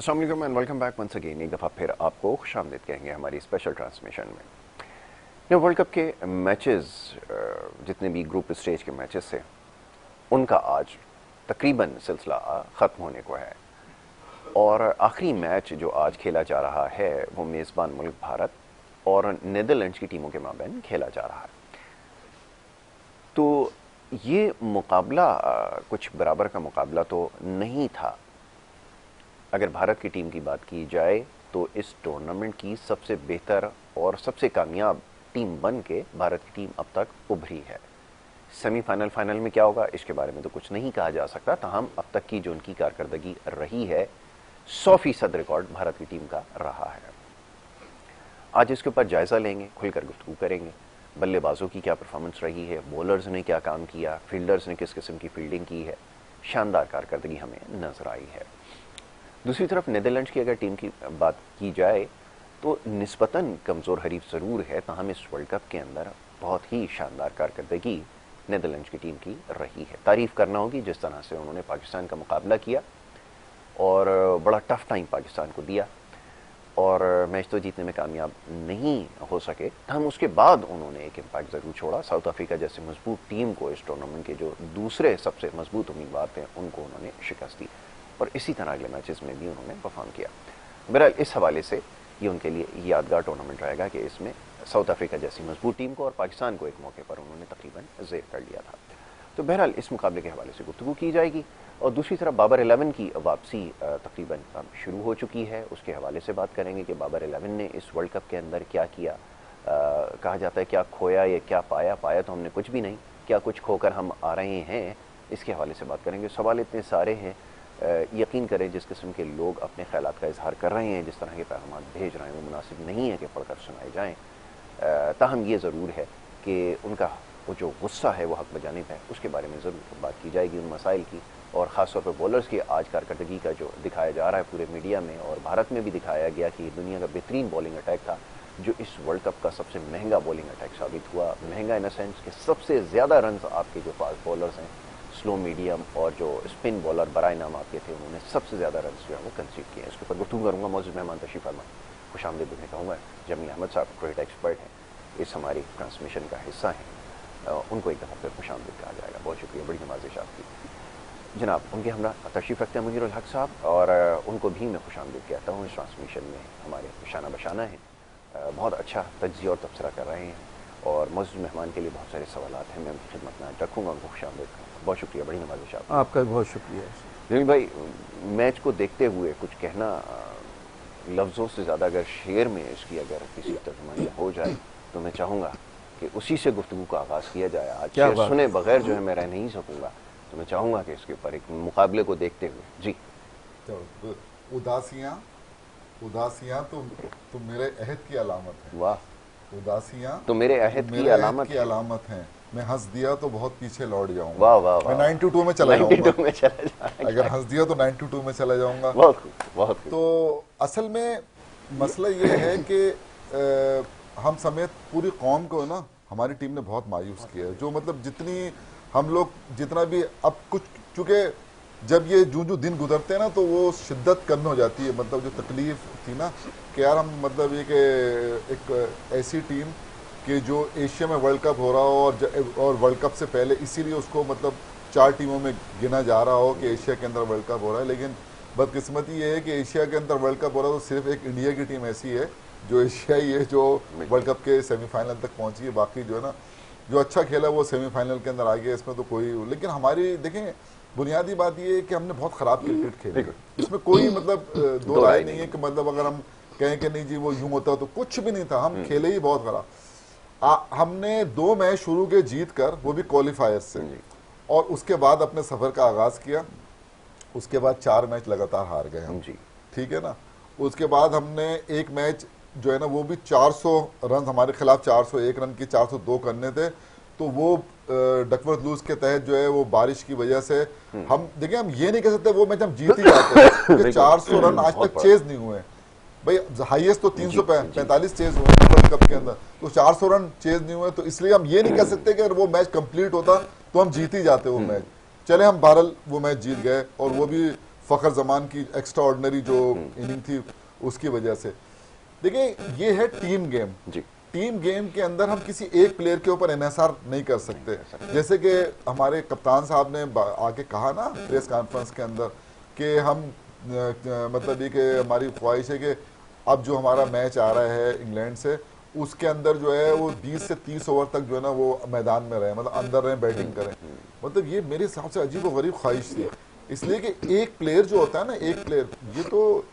अस्सलाम वालेकुम and welcome back once again. एक दफ़ा फिर आपको खुशामदीद कहेंगे हमारी स्पेशल ट्रांसमिशन में। वर्ल्ड कप के मैचेस, जितने भी ग्रुप स्टेज के मैचेस थे, उनका आज तकरीबन सिलसिला ख़त्म होने को है और आखिरी मैच जो आज खेला जा रहा है वो मेज़बान मुल्क भारत और नीदरलैंड्स की टीमों के माबैन खेला जा रहा है। तो ये मुकाबला कुछ बराबर का मुकाबला तो नहीं था। अगर भारत की टीम की बात की जाए तो इस टूर्नामेंट की सबसे बेहतर और सबसे कामयाब टीम बन के भारत की टीम अब तक उभरी है। सेमीफाइनल फाइनल में क्या होगा इसके बारे में तो कुछ नहीं कहा जा सकता, ताहम अब तक की जो उनकी कारकर्दगी रही है 100% रिकॉर्ड भारत की टीम का रहा है। आज इसके ऊपर जायजा लेंगे, खुलकर गुफ्तगू करेंगे। बल्लेबाजों की क्या परफॉर्मेंस रही है, बॉलर्स ने क्या काम किया, फील्डर्स ने किस किस्म की फील्डिंग की है, शानदार कारकर्दगी हमें नजर आई है। दूसरी तरफ नीदरलैंड्स की अगर टीम की बात की जाए तो निस्बतन कमज़ोर हरीफ ज़रूर है, ताहम इस वर्ल्ड कप के अंदर बहुत ही शानदार कारकर्दगी नीदरलैंड्स की टीम की रही है। तारीफ़ करना होगी जिस तरह से उन्होंने पाकिस्तान का मुकाबला किया और बड़ा टफ टाइम पाकिस्तान को दिया और मैच तो जीतने में कामयाब नहीं हो सके। हम उसके बाद उन्होंने एक इम्पैक्ट ज़रूर छोड़ा। साउथ अफ्रीका जैसे मजबूत टीम को, इस टूर्नामेंट के जो दूसरे सबसे मजबूत उम्मीदवार थे, उनको उन्होंने शिकस्त दी और इसी तरह अगले मैचेस में भी उन्होंने परफॉर्म किया। बहरहाल इस हवाले से ये उनके लिए यादगार टूर्नामेंट रहेगा कि इसमें साउथ अफ्रीका जैसी मजबूत टीम को और पाकिस्तान को एक मौके पर उन्होंने तकरीबन ज़ेर कर लिया था। तो बहरहाल इस मुकाबले के हवाले से गुफ्तगू की जाएगी और दूसरी तरफ बाबर 11 की वापसी तकरीबन शुरू हो चुकी है, उसके हवाले से बात करेंगे कि बाबर 11 ने इस वर्ल्ड कप के अंदर क्या किया। कहा जाता है क्या खोया या क्या पाया। पाया तो हमने कुछ भी नहीं, क्या कुछ खोकर हम आ रहे हैं, इसके हवाले से बात करेंगे। सवाल इतने सारे हैं, यकीन करें जिस किस्म के लोग अपने ख्यालात का इजहार कर रहे हैं, जिस तरह के पैगाम भेज रहे हैं, वो मुनासिब नहीं है कि पढ़कर सुनाए जाएँ। ताहम ये ज़रूर है कि उनका वो जो गुस्सा है वो हक बजानिब है, उसके बारे में ज़रूर बात की जाएगी, उन मसाइल की, और ख़ास तौर पर बॉलर्स की आज कारकर्दगी का जो दिखाया जा रहा है पूरे मीडिया में और भारत में भी दिखाया गया कि दुनिया का बेहतरीन बॉलिंग अटैक था, जो इस वर्ल्ड कप का सबसे महंगा बॉलिंग अटैक साबित हुआ। महंगा इन द सेंस कि सबसे ज़्यादा रन आपके जो फास्ट बॉलर्स हैं, स्लो मीडियम और जो स्पिन बॉलर बराए नाम आपके थे, उन्होंने सबसे ज़्यादा रन जो है वो कंसीड किए हैं। इसके ऊपर गुफ्तगू करूँगा। मौजूद मेहमान तशरीफ फरमा खुशामदीद उन्हें कहूँगा। जमी अहमद साहब क्रिकेट एक्सपर्ट हैं, इस हमारी ट्रांसमिशन का हिस्सा हैं, उनको एक दफ़ा फिर खुशामदीद कहा जाएगा। बहुत शुक्रिया, बड़ी नवाजिश आपकी जनाब। उनके हमरा तशरीफ़ रखते हैं मुनीरुल हक साहब और उनको भी मैं खुशामदीद कहता हूँ। इस ट्रांसमिशन में हमारे शाना बशाना हैं, बहुत अच्छा तज्ज़िया और तबसरा कर रहे हैं और मौजूद मेहमान के लिए बहुत सारे सवालात हैं, मैं उनकी खिदमत में रखूँगा, उनको खुशामदीद करूँगा। बहुत शुक्रिया, बड़ी नवाजिश आपका बहुत शुक्रिया। जमील भाई, मैच को देखते हुए कुछ कहना, लफ्ज़ों से ज़्यादा अगर शेर में इसकी अगर किसी तर्जुमानी हो जाए तो मैं चाहूँगा कि उसी से गुफ्तगू का आगाज़ किया जाए। आज शेर सुने बगैर जो है मैं रह नहीं सकूँगा, तो मैं चाहूँगा कि इसके ऊपर एक मुकाबले को देखते हुए जी। तो उदासियाँ तो मेरे अहद की अलामत है। वाह। उदासियाँ तो मेरे अहद की अलामत है। मैं हंस दिया तो बहुत पीछे लौट जाऊंगा। वाह वाह वाह। मैं 92 में चला जाऊंगा। अगर हंस दिया तो 92 में चला जाऊंगा। बहुत बहुत। तो असल में मसला ये है कि हम समेत पूरी कौम को ना हमारी टीम ने बहुत मायूस किया है। जो मतलब जितनी हम लोग जितना भी अब कुछ, चूँकि जब ये जो दिन गुजरते हैं ना तो वो शिद्दत कम हो जाती है। मतलब जो तकलीफ थी ना कि यार हम मतलब ये कि एक ऐसी टीम कि जो एशिया में वर्ल्ड कप हो रहा हो और वर्ल्ड कप से पहले इसीलिए उसको मतलब 4 टीमों में गिना जा रहा हो कि एशिया के अंदर वर्ल्ड कप हो रहा है। लेकिन बदकिस्मती ये है कि एशिया के अंदर वर्ल्ड कप हो रहा है तो सिर्फ एक इंडिया की टीम ऐसी है जो एशियाई है जो वर्ल्ड कप के सेमीफाइनल तक पहुंची है। बाकी जो है ना जो अच्छा खेला वो सेमीफाइनल के अंदर आ गया, इसमें तो कोई। लेकिन हमारी देखें बुनियादी बात ये है कि हमने बहुत ख़राब क्रिकेट खेली, इसमें कोई मतलब दो राय नहीं है कि मतलब अगर हम कहें कि नहीं जी वो यूँ होता तो कुछ भी नहीं था। हम खेले ही बहुत ख़राब। हमने 2 मैच शुरू के जीत कर, वो भी क्वालिफायर से, और उसके बाद अपने सफ़र का आगाज़ किया। उसके बाद 4 मैच लगातार हार गए हम, ठीक है ना। उसके बाद हमने एक मैच जो है ना वो भी 400 रन हमारे खिलाफ, 401 रन की 402 करने थे, तो वो डकवर्थ लूज के तहत जो है वो बारिश की वजह से हम देखिए हम ये नहीं कह सकते वो मैच हम जीत ही जाते हैं। 400 रन आज तक चेज नहीं हुए भाई, हाईएस्ट तो 345 चेज हुए वर्ल्ड कप के अंदर, तो 400 रन चेज नहीं हुए। तो इसलिए हम ये नहीं कह सकते कि अगर वो मैच कंप्लीट होता तो हम जीत ही जाते वो मैच। चले हम बहरहाल वो मैच जीत गए और वो भी फखर जमान की एक्स्ट्रा ऑर्डिनरी जो इनिंग थी उसकी वजह से। देखिए ये है टीम गेम जी। टीम गेम के अंदर हम किसी एक प्लेयर के ऊपर इन्हिसार नहीं कर सकते। जैसे कि हमारे कप्तान साहब ने आके कहा ना प्रेस कॉन्फ्रेंस के अंदर कि हम मतलब ये कि हमारी ख्वाहिश है कि अब जो हमारा मैच आ रहा है इंग्लैंड से उसके अंदर जो है वो 20 से 30 ओवर तक जो है ना वो मैदान में रहे, मतलब अंदर रहे, बैटिंग करें। मतलब ये मेरे हिसाब से अजीब व गरीब ख्वाहिश थी, इसलिए कि एक प्लेयर जो होता है ना, एक प्लेयर, ये तो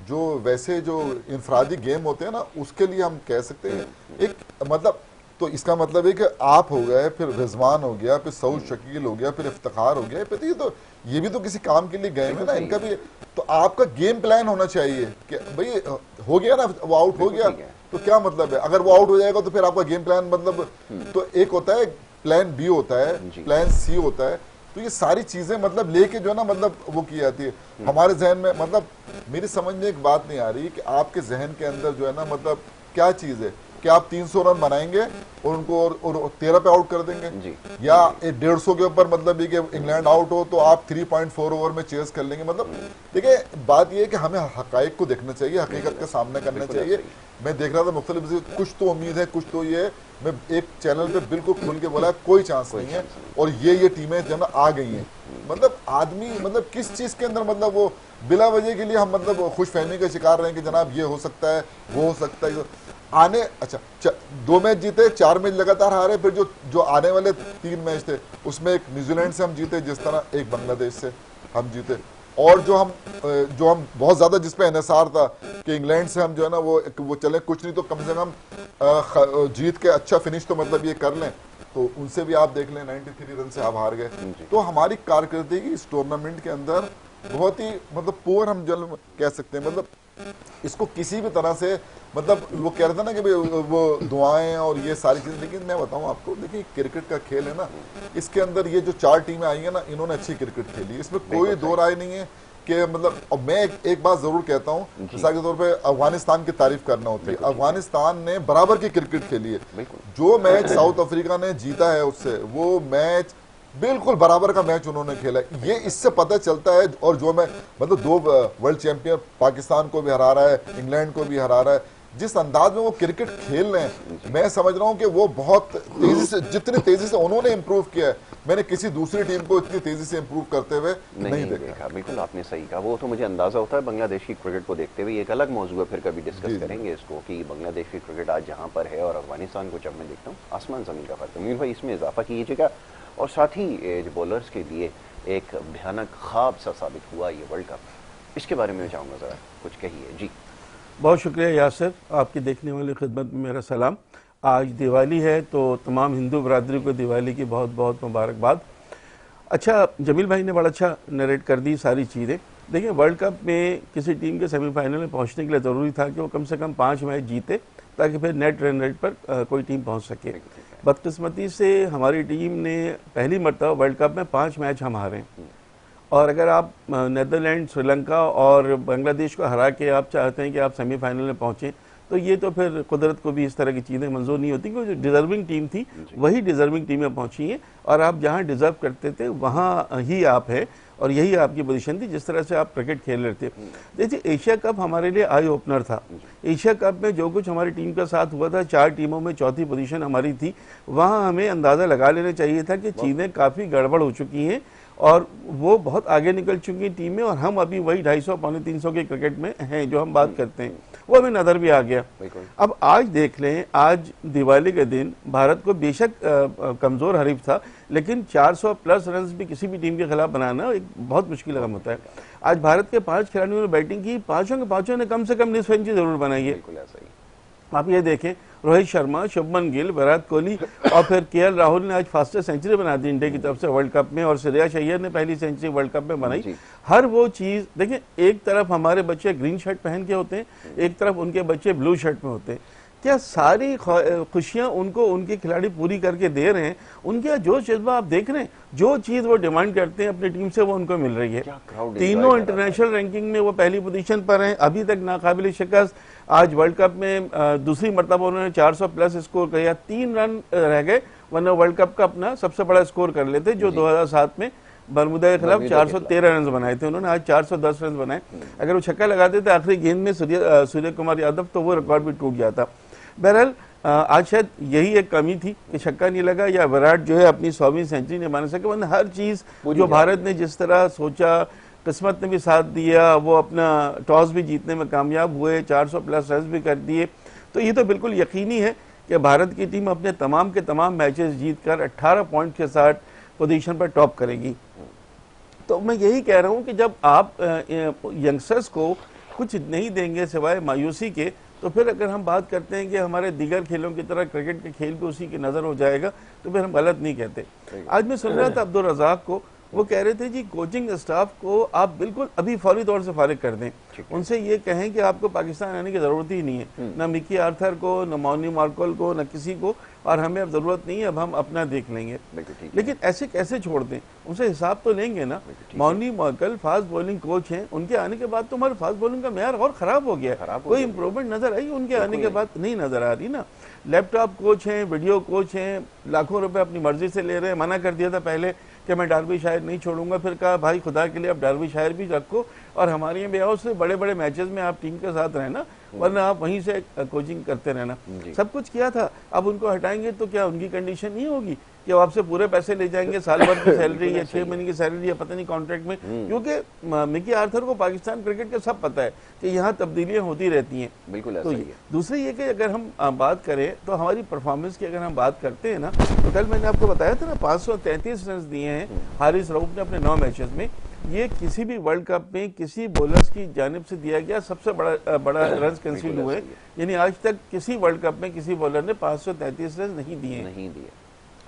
जो वैसे जो इंफरादी गेम होते हैं ना उसके लिए हम कह सकते हैं एक मतलब, तो इसका मतलब है कि आप हो गए, फिर रिजवान हो गया, फिर सऊद शकील हो गया, फिर इफ्तिखार हो गया, फिर ये भी तो किसी काम के लिए गए हैं ना, इनका भी तो आपका गेम प्लान होना चाहिए कि भाई हो गया ना, वो आउट हो गया तो क्या मतलब है, अगर वो आउट हो जाएगा तो फिर आपका गेम प्लान मतलब, तो एक होता है प्लान बी होता है, प्लान सी होता है, तो ये सारी चीजें मतलब लेके जो है ना मतलब वो की जाती है हमारे जहन में। मतलब मेरी समझ में एक बात नहीं आ रही कि आपके जहन के अंदर जो है ना मतलब क्या चीज है कि आप 300 रन बनाएंगे और उनको और 13 पे आउट कर देंगे जी। या 150 के ऊपर मतलब ये कि इंग्लैंड आउट हो तो आप 3.4 ओवर में चेस कर लेंगे। मतलब देखिए बात ये है कि हमें हकाइक को देखना चाहिए, हकीकत का सामना करना चाहिए। मैं देख रहा था मुख्तलिफ, कुछ तो उम्मीद है, कुछ तो ये, मैं एक चैनल पे बिल्कुल खुल के बोला कोई चांस नहीं है और ये टीमें जो है ना आ गई हैं। मतलब आदमी मतलब किस चीज के अंदर मतलब वो बिला वजह के लिए हम मतलब खुशफहमी का शिकार रहे हैं कि जनाब ये हो सकता है, वो हो सकता है आने। अच्छा 2 मैच जीते, 4 मैच लगातार हारे, फिर जो आने वाले 3 मैच थे उसमें एक न्यूजीलैंड से हम जीते, जिस तरह एक बांग्लादेश से हम जीते, और जो हम बहुत ज्यादा जिस पे इन्हिसार था कि इंग्लैंड से हम जो है ना वो चले कुछ नहीं तो कम से कम जीत के अच्छा फिनिश तो मतलब ये कर लें, तो उनसे भी आप देख लें 93 रन से आप हार गए। तो हमारी कारकर्दगी इस टूर्नामेंट के अंदर बहुत ही मतलब पुअर हम जो कह सकते हैं। मतलब इसको किसी भी तरह से मतलब वो कह रहे थे ना कि वो दुआएं और ये सारी चीजें, लेकिन मैं बताऊं आपको, देखिए क्रिकेट का खेल है ना, इसके अंदर ये जो 4 टीमें आई हैं ना, इन्होंने अच्छी क्रिकेट खेली, इसमें कोई दो राय नहीं है कि मतलब। और मैं एक बात जरूर कहता हूँ, मिसाल के तौर पे अफगानिस्तान की तारीफ करना होती है, अफगानिस्तान ने बराबर की क्रिकेट खेली है। जो मैच साउथ अफ्रीका ने जीता है उससे, वो मैच बिल्कुल बराबर का मैच उन्होंने खेला। ये इससे पता चलता है, और जो मैं मतलब 2 वर्ल्ड चैंपियन पाकिस्तान को भी हरा रहा है, इंग्लैंड को भी हरा रहा है, जिस अंदाज में वो क्रिकेट खेल रहे हैं, मैं समझ रहा हूँ कि वो बहुत तेजी से, जितनी तेजी से उन्होंने इंप्रूव किया है, मैंने किसी दूसरी टीम को इतनी तेजी से इंप्रूव करते हुए नहीं देखा। बिल्कुल आपने सही कहा, वो तो मुझे अंदाजा होता है बांग्लादेश की क्रिकेट को देखते हुए। एक अलग मौजूद है, फिर कभी डिस्कस करेंगे इसको कि बांग्लादेश की क्रिकेट आज जहाँ पर है और अफगानिस्तान को जब मैं देखता हूँ, आसमान जमीन का फर्क है। मीर भाई इसमें इजाफा कीजिएगा। और साथ ही जो बॉलर्स के लिए एक भयानक ख्वाब सा साबित हुआ ये वर्ल्ड कप, इसके बारे में चाहूँगा ज़रा कुछ कहिए जी। बहुत शुक्रिया यासिर, आपकी देखने वाली खिदमत में मेरा सलाम। आज दिवाली है तो तमाम हिंदू बरादरी को दिवाली की बहुत बहुत मुबारकबाद। अच्छा, जमील भाई ने बड़ा अच्छा नरेट कर दी सारी चीज़ें। देखिए वर्ल्ड कप में किसी टीम के सेमीफाइनल में पहुंचने के लिए ज़रूरी था कि वो कम से कम 5 मैच जीते ताकि फिर नेट रन रेट पर कोई टीम पहुंच सके। बदकिस्मती से हमारी टीम ने पहली मरतबा वर्ल्ड कप में 5 मैच हम हारे, और अगर आप नेदरलैंड, श्रीलंका और बांग्लादेश को हरा के आप चाहते हैं कि आप सेमीफाइनल में पहुंचें, तो ये तो फिर कुदरत को भी इस तरह की चीज़ें मंजूर नहीं होती, क्योंकि जो डिज़र्विंग टीम थी वही डिज़र्विंग टीमें पहुंची हैं, और आप जहां डिज़र्व करते थे वहां ही आप है, और यही आपकी पोजीशन थी जिस तरह से आप क्रिकेट खेल रहे थे। देखिए एशिया कप हमारे लिए आई ओपनर था। एशिया कप में जो कुछ हमारी टीम का साथ हुआ था, 4 टीमों में चौथी पोजीशन हमारी थी, वहाँ हमें अंदाज़ा लगा लेना चाहिए था कि चीज़ें काफ़ी गड़बड़ हो चुकी हैं और वो बहुत आगे निकल चुकी हैं टीमें, और हम अभी वही 250 पौने 300 के क्रिकेट में हैं जो हम बात करते हैं, वो हमें नज़र भी आ गया। अब आज देख लें, आज दिवाली के दिन भारत को बेशक कमज़ोर हरीफ था, लेकिन 400 प्लस रन भी किसी भी टीम के खिलाफ बनाना एक बहुत मुश्किल काम होता है। आज भारत के 5 खिलाड़ियों ने बैटिंग की, पांचों के पांचों ने कम से कम निस्फ सेंचुरी जरूर बनाई है। आप ये देखें, रोहित शर्मा, शुभमन गिल, विराट कोहली और फिर केएल राहुल ने आज फास्टेस्ट सेंचुरी बना दी इंडिया की तरफ से वर्ल्ड कप में, और श्रेयस अय्यर ने पहली सेंचुरी वर्ल्ड कप में बनाई। हर वो चीज देखें, एक तरफ हमारे बच्चे ग्रीन शर्ट पहन के होते हैं, एक तरफ उनके बच्चे ब्लू शर्ट में होते हैं। क्या सारी खुशियां उनको उनके खिलाड़ी पूरी करके दे रहे हैं? उनके जो जज्बा आप देख रहे हैं, जो चीज वो डिमांड करते हैं अपनी टीम से, वो उनको मिल रही है। तीनों इंटरनेशनल रैंकिंग में वो पहली पोजीशन पर हैं, अभी तक नाकाबिल शिकस्त। आज वर्ल्ड कप में दूसरी मरतबा उन्होंने 400 प्लस स्कोर किया, 3 रन रह गए, वरना वर्ल्ड कप का अपना सबसे बड़ा स्कोर कर लेते जो 2007 में बरमुदा के खिलाफ 413 रन बनाए थे उन्होंने, आज 410 रन बनाए। अगर वो छक्का लगाते थे आखिरी गेंद में सूर्य कुमार यादव तो वो रिकॉर्ड भी टूट जाता। बहरहाल आज शायद यही एक कमी थी कि छक्का नहीं लगा या विराट जो है अपनी 100वीं सेंचुरी नहीं बना सके, वरना हर चीज जो भारत ने जिस तरह सोचा, किस्मत ने भी साथ दिया, वो अपना टॉस भी जीतने में कामयाब हुए, 400 प्लस रन भी कर दिए। तो ये तो बिल्कुल यकीनी है कि भारत की टीम अपने तमाम के तमाम मैचेस जीतकर 18 पॉइंट के साथ पोजीशन पर टॉप करेगी। तो मैं यही कह रहा हूं कि जब आप यंगस्टर्स को कुछ नहीं देंगे सिवाय मायूसी के, तो फिर अगर हम बात करते हैं कि हमारे दीगर खेलों की तरह क्रिकेट के खेल भी उसी की नज़र हो जाएगा, तो फिर हम गलत नहीं कहते। आज मैं सुन रहा था अब्दुल रज़ाक को, वो कह रहे थे जी कोचिंग स्टाफ को आप बिल्कुल अभी फौरी तौर से फारिग कर दें, उनसे ये कहें कि आपको पाकिस्तान आने की ज़रूरत ही नहीं है, ना मिकी आर्थर को, ना मौनी मार्कोल को, ना किसी को, और हमें अब ज़रूरत नहीं है, अब हम अपना देख लेंगे। लेकिन ऐसे कैसे छोड़ दें, उनसे हिसाब तो लेंगे ना। मौनी मार्कोल फास्ट बॉलिंग कोच हैं, उनके आने के बाद तो हमारे फास्ट बॉलिंग का मेयार और ख़राब हो गया, कोई इंप्रूवमेंट नज़र आई उनके आने के बाद नहीं नज़र आ रही ना। लैपटॉप कोच हैं, वीडियो कोच हैं, लाखों रुपए अपनी मर्जी से ले रहे हैं। मना कर दिया था पहले कि मैं डार्बीशायर नहीं छोड़ूंगा, फिर कहा भाई खुदा के लिए अब डार्बीशायर भी रखो और हमारे यहाँ भी आओ, उससे बड़े बड़े मैचेस में आप टीम के साथ रहना, वरना आप वहीं से कोचिंग करते रहना। सब कुछ किया था, अब उनको हटाएंगे तो क्या उनकी कंडीशन नहीं होगी कि वो आपसे पूरे पैसे ले जाएंगे, साल भर की सैलरी या 6 महीने की सैलरी या पता नहीं कॉन्ट्रैक्ट में, क्योंकि मिकी आर्थर को पाकिस्तान क्रिकेट के सब पता है कि यहाँ तब्दीलियां होती रहती हैं। बिल्कुल ऐसा तो ही है। दूसरी ये कि अगर हम बात करें तो हमारी परफॉर्मेंस की अगर हम बात करते हैं ना, तो कल मैंने आपको बताया था ना 533 रन दिए हैं हारिस रऊफ ने अपने 9 मैचेस में। ये किसी भी वर्ल्ड कप में किसी बॉलर्स की जानिब से दिया गया सबसे बड़ा रन कंसीड हुए, यानी आज तक किसी वर्ल्ड कप में किसी बॉलर ने 533 रन नहीं दिए।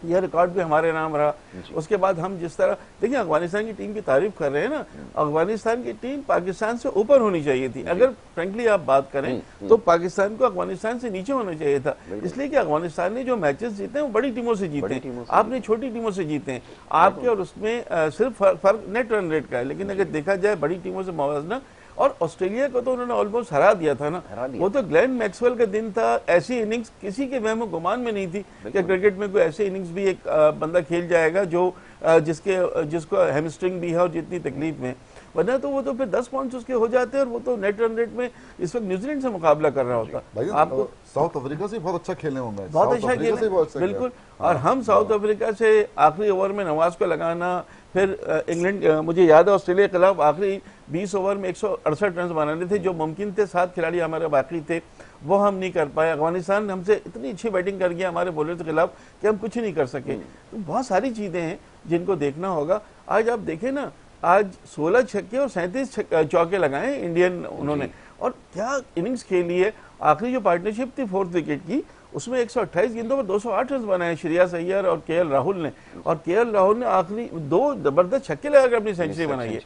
यह रिकॉर्ड भी हमारे नाम रहा। उसके बाद हम जिस तरह देखिए अफगानिस्तान की टीम की तारीफ कर रहे हैं ना, अफगानिस्तान की टीम पाकिस्तान से ऊपर होनी चाहिए थी। अगर फ्रेंकली आप बात करें तो पाकिस्तान को अफगानिस्तान से नीचे होना चाहिए था, इसलिए कि अफगानिस्तान ने जो मैचेस जीते हैं वो बड़ी टीमों से जीते हैं, आपने छोटी टीमों से जीते हैं। आपके और उसमें सिर्फ फर्क नेट रन रेट का है, लेकिन अगर देखा जाए बड़ी टीमों से मुवाजना, और ऑस्ट्रेलिया को तो उन्होंने ऑलमोस्ट हरा दिया था ना। वो तो ग्लेन मैक्सवेल का दिन था, ऐसी इनिंग्स किसी के वहमो गुमान में नहीं थी कि क्रिकेट में कोई ऐसी इनिंग्स भी एक बंदा खेल जाएगा जो जिसको हैमस्ट्रिंग भी है और जितनी तकलीफ में, वरना तो वो तो फिर 10 पॉइंट्स उसके हो जाते हैं और वो तो नेट रन रेट में इस वक्त न्यूजीलैंड से मुकाबला कर रहा होता। आपको साउथ अफ्रीका से बहुत अच्छा खेलने होंगे, बहुत अच्छा खेले बिल्कुल। और हम साउथ अफ्रीका से आखिरी ओवर में नवाज को लगाना, फिर इंग्लैंड, मुझे याद है ऑस्ट्रेलिया के खिलाफ आखिरी 20 ओवर में 168 रन बनाने थे जो मुमकिन थे, 7 खिलाड़ी हमारे बाकी थे, वो हम नहीं कर पाए। अफगानिस्तान हमसे इतनी अच्छी बैटिंग कर गया हमारे बॉलर के खिलाफ कि हम कुछ नहीं कर सके। तो बहुत सारी चीजें हैं जिनको देखना होगा। आज आप देखें ना, आज 16 छक्के और 37 चौके लगाए इंडियन उन्होंने, और क्या इनिंग्स खेली है। आखिरी जो पार्टनरशिप थी 4th विकेट की, उसमें 128 गेंदों पर 208 रन बनाए श्रेयस अय्यर और केएल राहुल ने, और केएल राहुल ने आखिरी 2 जबरदस्त छक्के लगाकर अपनी सेंचुरी बनाई है।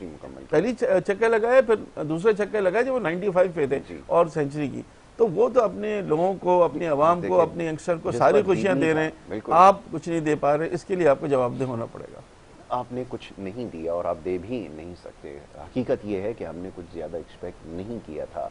पहली छक्का लगाया, फिर दूसरा छक्का लगाया जब वो 95 पे थे और सेंचुरी की। तो वो तो अपने लोगों को, अपने अवाम को, अपने यंगस्टर को सारी खुशियां दे रहे हैं, आप कुछ नहीं दे पा रहे, इसके लिए आपको जवाबदेह होना पड़ेगा। आपने कुछ नहीं दिया और आप दे भी नहीं सकते। हकीकत यह है कि हमने कुछ ज़्यादा एक्सपेक्ट नहीं किया था।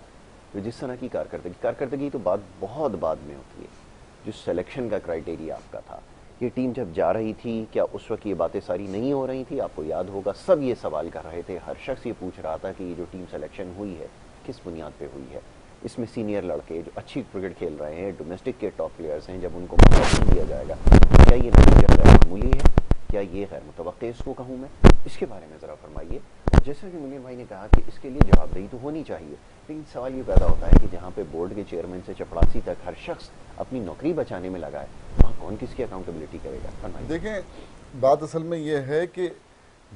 तो जिस तरह की कारकर्दगी तो बात बहुत बाद में होती है। जो सिलेक्शन का क्राइटेरिया आपका था, ये टीम जब जा रही थी, क्या उस वक्त ये बातें सारी नहीं हो रही थी? आपको याद होगा सब ये सवाल कर रहे थे, हर शख्स ये पूछ रहा था कि ये जो टीम सिलेक्शन हुई है किस बुनियाद पे हुई है। इसमें सीनियर लड़के जो अच्छी क्रिकेट खेल रहे हैं, डोमेस्टिक के टॉप प्लेयर्स हैं, जब उनको मौका नहीं दिया जाएगा, क्या ये नतीजा गैर मामूली है? क्या ये गैर मुतवक्के इसको कहूँ मैं? इसके बारे में ज़रा फरमाइए। जैसा कि मुनीर भाई ने कहा कि इसके लिए जवाबदेही तो होनी चाहिए, लेकिन सवाल ये पैदा होता है कि जहाँ पे बोर्ड के चेयरमैन से चपड़ासी तक हर शख्स अपनी नौकरी बचाने में लगा है, वहाँ कौन किसकी अकाउंटेबिलिटी करेगा? फरमाइए। देखें, बात असल में ये है कि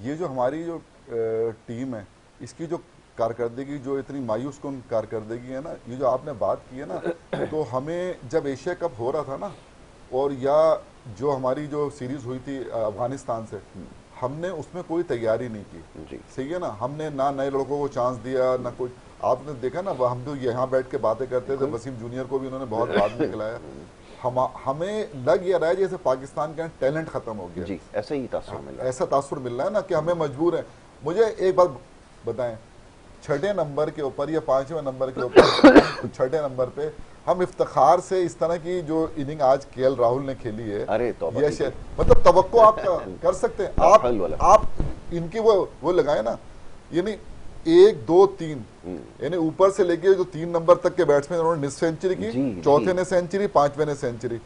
ये जो हमारी जो टीम है, इसकी जो कारकर्दगी, जो इतनी मायूस कुन कारकर्दगी है ना, ये जो आपने बात की है ना, तो हमें जब एशिया कप हो रहा था ना, और या जो हमारी जो सीरीज हुई थी अफगानिस्तान से, हमने उसमें कोई तैयारी नहीं की। सही है ना, हमने ना नए लड़कों को चांस दिया, ना कोई, आपने देखा ना, हम तो यहाँ बैठ के बातें करते थे, वसीम जूनियर को भी उन्होंने बहुत बाद में खिलाया। हमें लग ये रहा है जैसे पाकिस्तान का टैलेंट खत्म हो गया। जी, ऐसा ही तासुर मिल रहा है। ऐसा तासुर मिल रहा है ना कि हमें मजबूर है। मुझे एक बात बताएं, 6ठे नंबर के ऊपर या 5वें नंबर के ऊपर 6ठे नंबर पे हम इफ्तिखार से इस तरह की जो इनिंग आज केएल राहुल ने खेली है, अरे ये मतलब तवक्को आप कर सकते हैं। आप इनकी वो लगाए ना, यानी 1 2 3, यानी ऊपर से लेके जो 3 नंबर तक के बैट्समैन उन्होंने निस सेंचुरी की, चौथे ने सेंचुरी, 5वें ने सेंचुरी,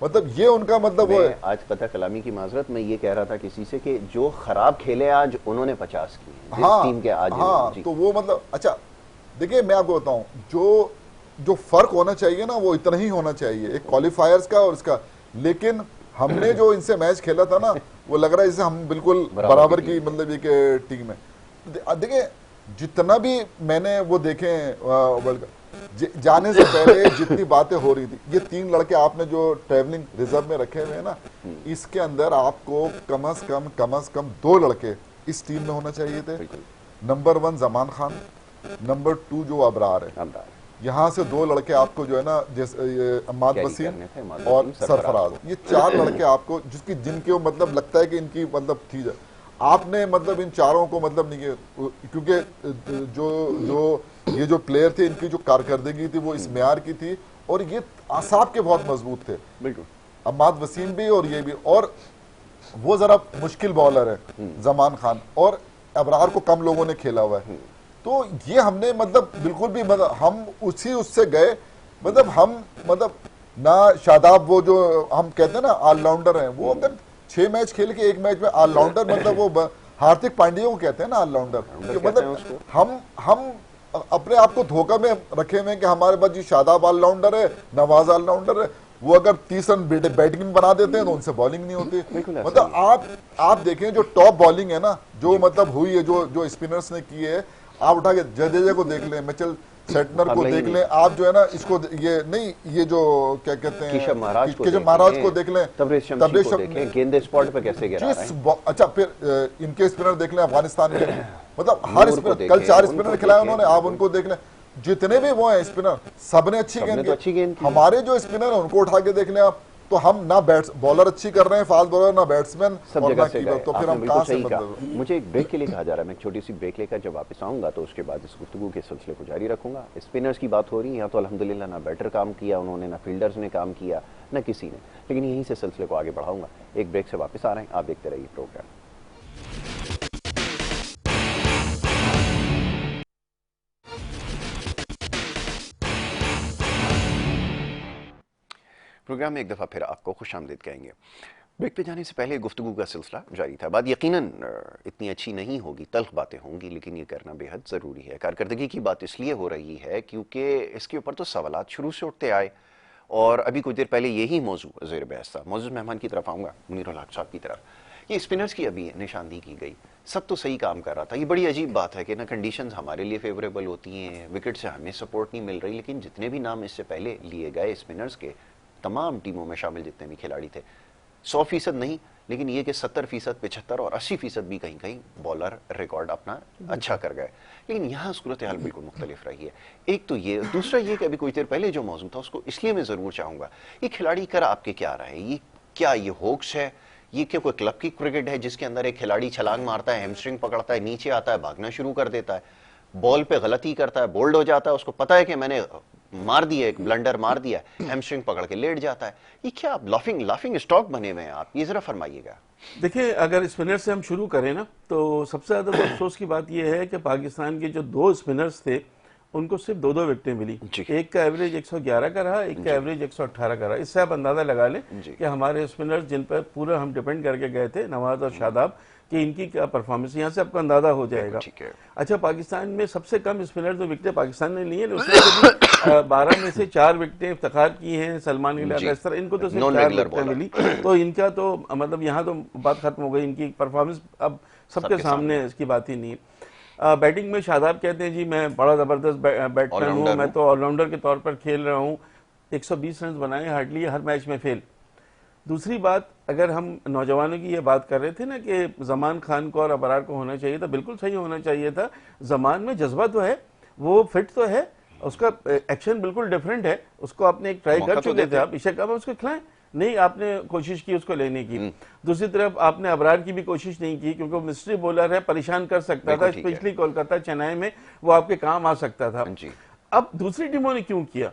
मतलब ये उनका मतलब वो है। आज पता कलामी की माजरत, मैं ये कह रहा था किसी से कि जो खराब खेले आज उन्होंने 50 किए हाँ, टीम के आज। हाँ, तो वो मतलब अच्छा देखिए मैं आपको बताऊं, जो फर्क होना चाहिए ना वो इतना ही होना चाहिए, एक क्वालिफायर्स का और इसका, लेकिन हमने जो इनसे मैच खेला था ना वो लग रहा है जैसे हम बिल्कुल बराबर की मतलब एक टीम है। देखिए जितना भी मैंने वो देखे वर्ल्ड कप जाने से पहले जितनी बातें हो रही थी, ये 3 लड़के आपने जो ट्रैवलिंग रिजर्व में रखे हुए हैं ना, इसके अंदर आपको कम से कम 2 लड़के इस टीम में होना चाहिए थे। नंबर 1 जमान खान, नंबर 2 जो अबरार है, यहाँ से 2 लड़के आपको जो है ना, जैसे अम्माद वसीम और सरफराज, ये 4 लड़के आपको जिनके मतलब लगता है कि इनकी मतलब थी, आपने मतलब इन चारों को मतलब नहीं किया, क्योंकि जो ये जो प्लेयर थे इनकी जो कारकर्दगी थी वो इस म्यार की थी, और ये आसाब के बहुत मजबूत थे, बिल्कुल अम्माद वसीम भी और ये भी, और वो जरा मुश्किल बॉलर है जमान खान, और अबरार को कम लोगों ने खेला हुआ है। तो ये हमने मतलब बिल्कुल भी मतलब हम उससे गए, मतलब हम मतलब ना शादाब वो जो हम कहते हैं ना ऑलराउंडर हैं, वो अगर 6 मैच खेल के 1 मैच में ऑलराउंडर मतलब वो हार्दिक पांड्या को कहते हैं ना ऑलराउंडर, मतलब हम अपने आप को धोखा में रखे हुए कि हमारे पास जी शादाब ऑलराउंडर है, नवाज ऑलराउंडर है, वो अगर 30 रन बैटिंग बना देते हैं तो उनसे बॉलिंग नहीं होती। मतलब आप देखें जो टॉप बॉलिंग है ना, जो मतलब हुई है, जो स्पिनर्स ने की है, आप उठा के जडेजा को देख लें, मिचेल सेटनर को देख लें, आप जो है ना इसको ये नहीं, ये जो क्या कहते हैं केशव महाराज को देख लें, तबरेज को देखें, गेंद स्पॉट पे कैसे गिरा रहा है। अच्छा फिर इनके स्पिनर देख लें अफगानिस्तान के, मतलब हर स्पिनर, कल 4 स्पिनर खिलाए उन्होंने, आप उनको देख लें, जितने भी वो हैं स्पिनर सबने अच्छी गेंद, हमारे जो स्पिनर है उनको उठा के देख लें आप, तो हम ना बॉलर अच्छी कर रहे हैं, फास्ट बॉलर ना बैट्समैन, सब जगह से गए। तो फिर हम कहां से मुझे एक ब्रेक के लिए कहा जा रहा है, मैं एक छोटी सी ब्रेक लेकर जब वापस आऊंगा तो उसके बाद इस गुफ्तगू के सिलसिले को जारी रखूंगा। स्पिनर्स की बात हो रही है, यहाँ तो अल्हम्दुलिल्लाह ना बैटर काम किया उन्होंने, ना फील्डर्स ने काम किया, ना किसी ने, लेकिन यहीं से सिलसिले को आगे बढ़ाऊंगा। एक ब्रेक से वापस आ रहे हैं, आप देखते रहिए प्रोग्राम। प्रोग्राम में एक दफ़ा फिर आपको खुशामदीद कहेंगे। ब्रेक पे जाने से पहले गुफ्तगू का सिलसिला जारी था। बात यकीनन इतनी अच्छी नहीं होगी, तल्ख बातें होंगी, लेकिन ये करना बेहद ज़रूरी है। कारकर्दगी की बात इसलिए हो रही है क्योंकि इसके ऊपर तो सवालात शुरू से उठते आए, और अभी कुछ देर पहले यही मौजू ज़ेर बहस था। मौजूद मेहमान की तरफ आऊँगा, मुनीरुल हक साहब की तरफ। ये स्पिनर्स की अभी निशानदी की गई, सब तो सही काम कर रहा था। ये बड़ी अजीब बात है कि ना कंडीशंस हमारे लिए फेवरेबल होती हैं, विकेट से हमें सपोर्ट नहीं मिल रही, लेकिन जितने भी नाम इससे पहले लिए गए स्पिनर्स के, तमाम टीमों में शामिल जितने भी खिलाड़ी थे, 100% नहीं, लेकिन ये कि 70%, 75 और 80% भी कहीं कहीं बॉलर रिकॉर्ड अपना अच्छा कर गए। लेकिन यहाँ सूरत हाल बिल्कुल मुख्तलिफ रही है। एक तो ये, दूसरा ये कि अभी कुछ देर पहले जो मौजूद था उसको इसलिए मैं ज़रूर चाहूँगा, ये खिलाड़ी कर आपके क्या रहे, ये क्या ये होक्स है, ये क्या कोई क्लब की क्रिकेट है जिसके अंदर एक खिलाड़ी छलांग मारता है, हैमस्ट्रिंग पकड़ता है, नीचे आता है, भागना शुरू कर देता है, बॉल पे गलती करता है, बोल्ड हो जाता है, उसको पता है कि मैंने मार दिया, एक ब्लंडर मार दिया, हैमस्ट्रिंग पकड़ के लेट जाता है। ये क्या आप लाफिंग स्टॉक बने हुए हैं आप, ये जरा फरमाइएगा। देखिए, अगर स्पिनर से हम शुरू करें ना, तो सबसे ज्यादा तो अफसोस की बात यह है कि पाकिस्तान के जो 2 स्पिनर्स थे उनको सिर्फ 2 विकेटें मिली। एक का एवरेज 111 का रहा, एक का एवरेज 118 का रहा। इससे आप अंदाजा लगा लें कि हमारे स्पिनर्स जिन पर पूरा हम डिपेंड करके गए थे, नवाज और शादाब, कि इनकी क्या परफॉर्मेंस, यहाँ से आपको अंदाजा हो जाएगा। अच्छा, पाकिस्तान में सबसे कम स्पिनर जो विकेटें पाकिस्तान ने ली है, उसमें 12 में से 4 विकेटें इफ्तिखार की हैं, सलमान इलाका, इस तरह इनको तो सिर्फ 4 विकेटें मिली। तो इनका तो मतलब यहाँ तो बात खत्म हो गई, इनकी परफॉर्मेंस अब सबके सामने इसकी बात ही नहीं है। बैटिंग में शादाब कहते हैं जी मैं बड़ा ज़बरदस्त बैट्समैन हूँ, मैं तो ऑलराउंडर के तौर पर खेल रहा हूँ, 120 रन बनाए हार्डली, हर मैच में फेल। दूसरी बात, अगर हम नौजवानों की ये बात कर रहे थे ना कि जमान खान को और अबरार को होना चाहिए था, बिल्कुल सही होना चाहिए था। जमान में जज्बा तो है, वो फिट तो है, उसका एक्शन बिल्कुल डिफरेंट है, उसको आपने एक ट्राई कर चुके थे आप, इसे कब उसको खिलाएं, नहीं आपने कोशिश की उसको लेने की। दूसरी तरफ आपने अबरार की भी कोशिश नहीं की, क्योंकि वो मिस्ट्री बॉलर है, परेशान कर सकता था, स्पेशली कोलकाता चेन्नई में वो आपके काम आ सकता था। अब दूसरी टीमों ने क्यों किया?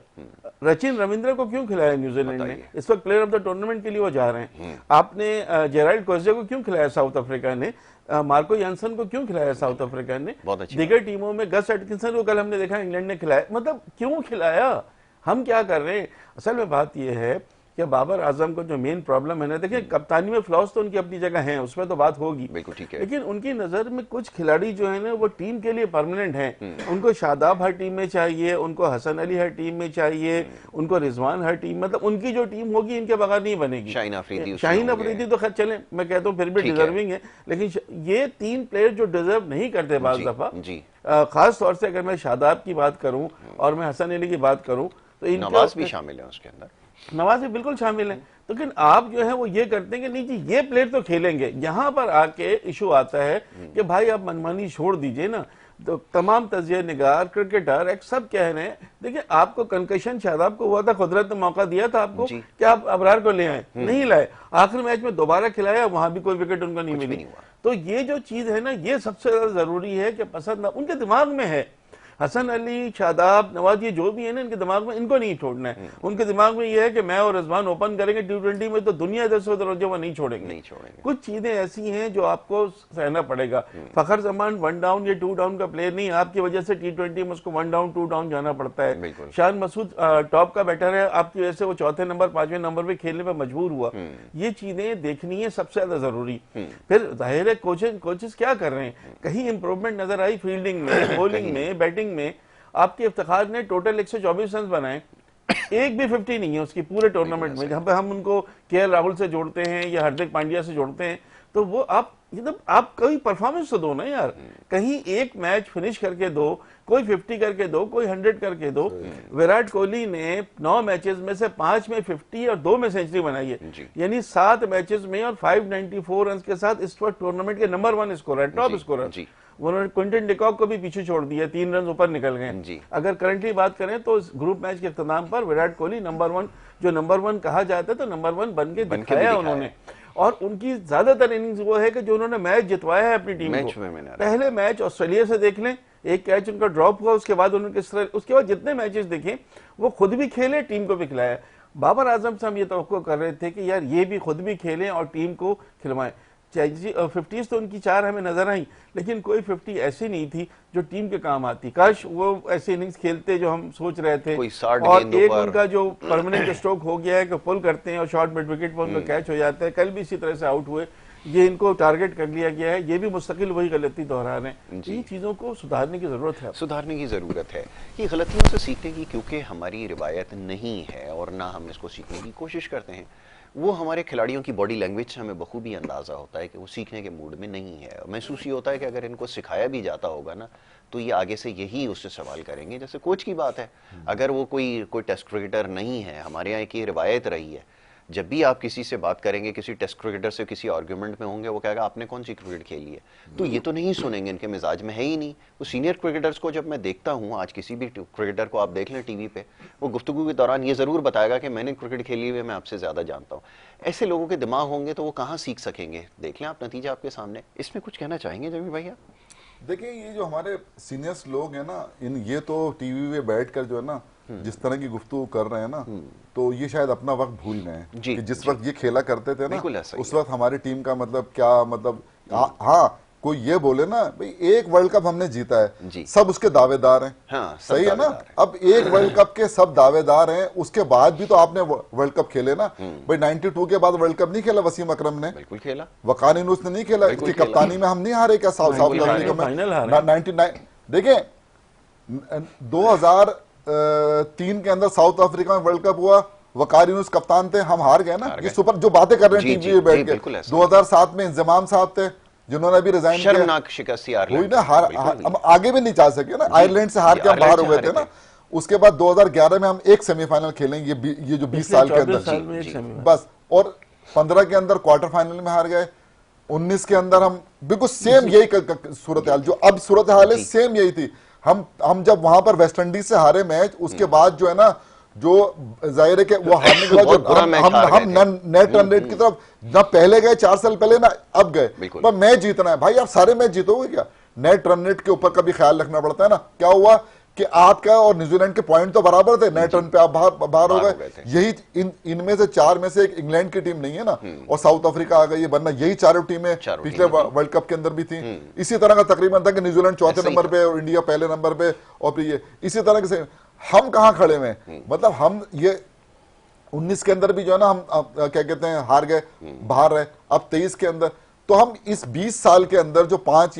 सचिन रविंद्र को क्यों खिलाया न्यूजीलैंड ने? इस वक्त प्लेयर ऑफ द टूर्नामेंट के लिए वो जा रहे हैं। आपने जेराल्ड कोजे को क्यों खिलाया साउथ अफ्रीका ने? मार्को यानसन को क्यों खिलाया साउथ अफ्रीका ने? दीगर टीमों में गस एटकिंसन को कल हमने देखा इंग्लैंड ने खिलाया। मतलब क्यों खिलाया? हम क्या कर रहे हैं? असल में बात यह है कि बाबर आजम को जो मेन प्रॉब्लम है ना, देखिए कप्तानी में फ्लॉस तो उनकी अपनी जगह हैं, उसमें तो बात होगी, बिल्कुल ठीक है, लेकिन उनकी नजर में कुछ खिलाड़ी जो है ना वो टीम के लिए परमानेंट हैं। उनको शादाब हर टीम में चाहिए, उनको हसन अली हर टीम में चाहिए, उनको रिजवान हर टीम, मतलब उनकी जो टीम होगी इनके बगैर नहीं बनेगी। शाहीन अफरीदी तो खैर चले, मैं कहता हूँ फिर भी डिजर्विंग है, लेकिन ये 3 प्लेयर जो डिजर्व नहीं करते बाज दफा, खास तौर से अगर मैं शादाब की बात करूं और मैं हसन अली की बात करूं तो नवाज भी शामिल है उसके अंदर, नवाज भी बिल्कुल शामिल है। लेकिन आप जो है वो ये करते हैं कि नहीं जी ये प्लेयर तो खेलेंगे। यहां पर आके इशू आता है कि भाई आप मनमानी छोड़ दीजिए ना। तो तमाम तजिया निगार, क्रिकेटर, एक सब कह रहे हैं देखिए आपको कंकशन शादाब को हुआ था, कुदरत ने मौका दिया था आपको कि आप अबरार को ले आए, नहीं लाए, आखिरी मैच में दोबारा खिलाया, वहां भी कोई विकेट उनको नहीं मिली। तो ये जो चीज है ना, ये सबसे ज्यादा जरूरी है कि पसंद उनके दिमाग में है। हसन अली, शादाब, नवाज, ये जो भी है ना इनके दिमाग में, इनको नहीं छोड़ना है। उनके दिमाग में ये है कि मैं और रिजवान ओपन करेंगे T20 में तो दुनिया इधर से उधर वो नहीं छोड़ेंगे। कुछ चीजें ऐसी हैं जो आपको सहना पड़ेगा। फखर जमान 1 डाउन या 2 डाउन का प्लेयर नहीं, आपकी वजह से T20 में उसको 1 डाउन 2 डाउन जाना पड़ता है। शान मसूद टॉप का बैटर है, आपकी वजह से वो 4थे नंबर 5वें नंबर पे खेलने पर मजबूर हुआ। ये चीजें देखनी है सबसे ज्यादा जरूरी। फिर जाहिर है कोचेस क्या कर रहे हैं, कहीं इंप्रूवमेंट नजर आई फील्डिंग में, बॉलिंग में, बैटिंग में। आपके इफ्तिखार ने टोटल 124 रन बनाए, एक भी 50 नहीं है उसकी पूरे टूर्नामेंट में। जहां पे हम उनको KL राहुल से जोड़ते हैं या हार्दिक पांड्या से जोड़ते हैं, तो वो आप कोई परफॉर्मेंस तो दो ना यार, कहीं एक मैच फिनिश करके दो, कोई 50 करके दो, कोई 100 करके दो। विराट कोहली ने 9 मैचेस में से 5 में 50 और 2 में सेंचुरी बनाई है, यानी 7 मैचेस में और 594 रन के साथ इस वक्त टूर्नामेंट के नंबर 1 स्कोरर, टॉप स्कोरर। उन्होंने क्विंटन डिकॉक को भी पीछे छोड़ दिया, 3 रन ऊपर निकल गए। अगर करंटली बात करें तो ग्रुप मैच के इख्तिताम पर विराट कोहली नंबर 1, जो नंबर 1 कहा जाता है, तो नंबर 1 बन के दिखाया उन्होंने। और उनकी ज्यादातर इनिंग्स वो है कि जो उन्होंने मैच जितवाया है अपनी टीम को। पहले मैच ऑस्ट्रेलिया से देख लें, एक कैच उनका ड्रॉप हुआ, उसके बाद उन्होंने किस तरह, उसके बाद जितने मैचेस देखे वो खुद भी खेले, टीम को भी खिलाया। बाबर आजम से हम ये तवक्को कर रहे थे कि यार ये भी खुद भी खेलें और टीम को खिलवाएं। 50s तो उनकी 4 हमें नजर आई, लेकिन कोई 50 ऐसी नहीं थी जो टीम के काम आती। काश वो ऐसे इनिंग्स खेलते जो हम सोच रहे थे। और एक उनका जो परमानेंट स्ट्रोक हो गया है कि पुल करते हैं और शॉर्ट मिड विकेट पर उनका कैच हो जाता है, कल भी इसी तरह से आउट हुए, ये इनको टारगेट कर लिया गया है, ये भी मुस्तकिल वही गलती दोहरा रहे हैं। इन चीजों को सुधारने की जरूरत है, ये गलतियों से सीखने की क्योंकि हमारी रिवायत नहीं है और ना हम इसको सीखने की कोशिश करते हैं। वो हमारे खिलाड़ियों की बॉडी लैंग्वेज से हमें बखूबी अंदाजा होता है कि वो सीखने के मूड में नहीं है। महसूस ये होता है कि अगर इनको सिखाया भी जाता होगा ना तो ये आगे से यही उससे सवाल करेंगे। जैसे कोच की बात है, अगर वो कोई टेस्ट क्रिकेटर नहीं है, हमारे यहाँ की रिवायत रही है, जब भी आप किसी से बात करेंगे, किसी टेस्ट क्रिकेटर से किसी आर्ग्यूमेंट में होंगे, वो कहेगा आपने कौन सी क्रिकेट खेली है, तो ये तो नहीं सुनेंगे, इनके मिजाज में है ही नहीं। वो सीनियर क्रिकेटर्स को जब मैं देखता हूँ, आज किसी भी क्रिकेटर को आप देख लें टीवी पे, वो गुफ्तगू के दौरान ये जरूर बताएगा कि मैंने क्रिकेट खेली हुई है, मैं आपसे ज्यादा जानता हूँ। ऐसे लोगों के दिमाग होंगे तो वो कहाँ सीख सकेंगे? देख लें आप नतीजा आपके सामने। इसमें कुछ कहना चाहेंगे जमील भैया? देखिए ये जो हमारे सीनियर्स लोग हैं ना, ये तो टीवी पे बैठ कर जो है ना जिस तरह की गुफ्तगू कर रहे हैं ना, तो ये शायद अपना वक्त भूल गए हैं कि जिस वक्त ये खेला करते थे ना, उस वक्त हमारी टीम का मतलब क्या, मतलब हाँ कोई ये बोले ना भाई 1 वर्ल्ड कप हमने जीता है, सब उसके दावेदार हैं। हाँ, सही है ना। अब 1 वर्ल्ड कप के सब दावेदार हैं, उसके बाद भी तो आपने वर्ल्ड कप खेले ना भाई। 92 के बाद वर्ल्ड कप नहीं खेला वसीम अकरम ने? बिल्कुल खेला। वकान यूनुस ने नहीं खेला? इसकी कप्तानी में हम नहीं हारे क्या साउथ अफ्रीका में 99? देखें 2003 के अंदर साउथ अफ्रीका में वर्ल्ड कप हुआ, वकार यूनुस कप्तान थे, हम हार गए ना। ये सुपर जो बातें कर रहे हैं टीवी पे बैठ के, 2007 में इंजमाम साहब थे जिन्होंने भी रिजाइन किया, शर्मनाक शिकस्त हुई ना, हम आगे भी नहीं जा सके ना, आयरलैंड से हार के हम बाहर हो गए थे ना। उसके बाद 2011 में हम एक सेमीफाइनल खेलेंगे, ये जो 20 साल के अंदर बस, और 15 के अंदर क्वार्टर फाइनल में हार गए, 19 के अंदर हम बिल्कुल सेम यही सूरत हाल, जो अब सूरत हाल है सेम यही थी। हम जब वहां पर वेस्ट इंडीज से हारे मैच, उसके बाद जो है ना, जो जाहिर है कि वो हारने के बाद हम नेट रन रेट की तरफ ना पहले गए 4 साल पहले ना अब गए, पर मैच जीतना है भाई, आप सारे मैच जीतोगे क्या? नेट रन रेट के ऊपर का भी ख्याल रखना पड़ता है ना। क्या हुआ कि आपका और न्यूजीलैंड के पॉइंट तो बराबर थे, नेट रन पे आप बाहर हो गए। यही इनमें से चार में से एक इंग्लैंड की टीम नहीं है ना, और साउथ अफ्रीका आ गई, वरना यही चारों टीमें पिछले वर्ल्ड कप के अंदर भी थी। इसी तरह का तकरीबन था कि न्यूजीलैंड चौथे नंबर पे और इंडिया पहले नंबर पे, और फिर ये इसी तरह से हम कहां खड़े हुए, मतलब हम ये 19 के अंदर भी जो है ना हम क्या कहते हैं हार गए, बाहर रहे, अब 23 के अंदर। तो हम इस 20 साल के अंदर जो 5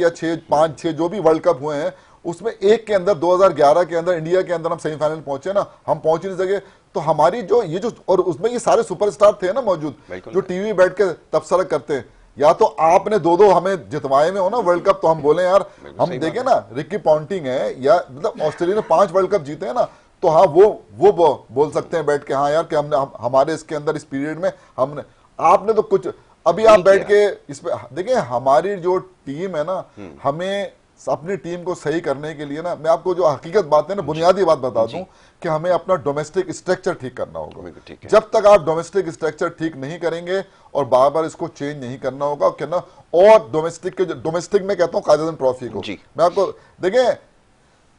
6 जो भी वर्ल्ड कप हुए हैं, उसमें एक के अंदर 2011 के अंदर इंडिया के अंदर हम सेमीफाइनल पहुंचे ना, हम पहुंच ही नहीं सके। तो हमारी जो ये जो, और उसमें ये सारे सुपरस्टार थे ना मौजूद, जो टीवी बैठ के तबसरा करते हैं। या तो आपने दो हमें जितवाए में हो ना वर्ल्ड कप, तो हम बोले यार, हम देखें ना रिकी पॉन्टिंग है, या मतलब ऑस्ट्रेलिया ने 5 वर्ल्ड कप जीते हैं ना, तो हाँ वो बोल सकते हैं बैठ के, हाँ यार कि हमने हमारे इसके अंदर इस पीरियड में हमने, आपने तो कुछ अभी आप बैठ के इसमें देखिए हमारी जो टीम है ना, हमें अपनी टीम को सही करने के लिए ना, मैं आपको जो हकीकत बात है ना, बुनियादी बात बता दूं कि हमें अपना डोमेस्टिक स्ट्रक्चर ठीक करना होगा। जब तक आप डोमेस्टिक स्ट्रक्चर ठीक नहीं करेंगे और बार बार इसको चेंज नहीं करना होगा कहना, और डोमेस्टिक में कहता हूं काइजरन ट्रॉफी को, मैं आपको देखें,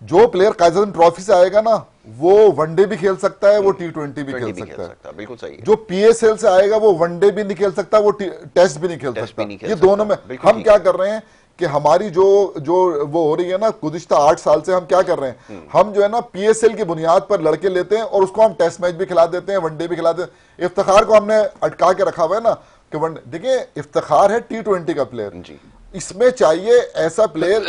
जो प्लेयर काइजरन ट्रॉफी से आएगा ना, वो वनडे भी खेल सकता है, वो T20 भी खेल सकता है, बिल्कुल सही है। जो PSL से आएगा वो वनडे भी नहीं खेल सकता, वो टेस्ट भी नहीं खेल सकता। ये दोनों में हम क्या कर रहे हैं कि हमारी जो वो हो रही है ना, गुज़िश्ता 8 साल से हम क्या कर रहे हैं, हम जो है ना PSL की बुनियाद पर लड़के लेते हैं और उसको हम टेस्ट मैच भी खिला देते हैं, वनडे भी खिला देते हैं। इफ्तिखार को हमने अटका के रखा हुआ है ना कि वनडे, देखिए इफ्तिखार है T20 का प्लेयर, इसमें चाहिए ऐसा प्लेयर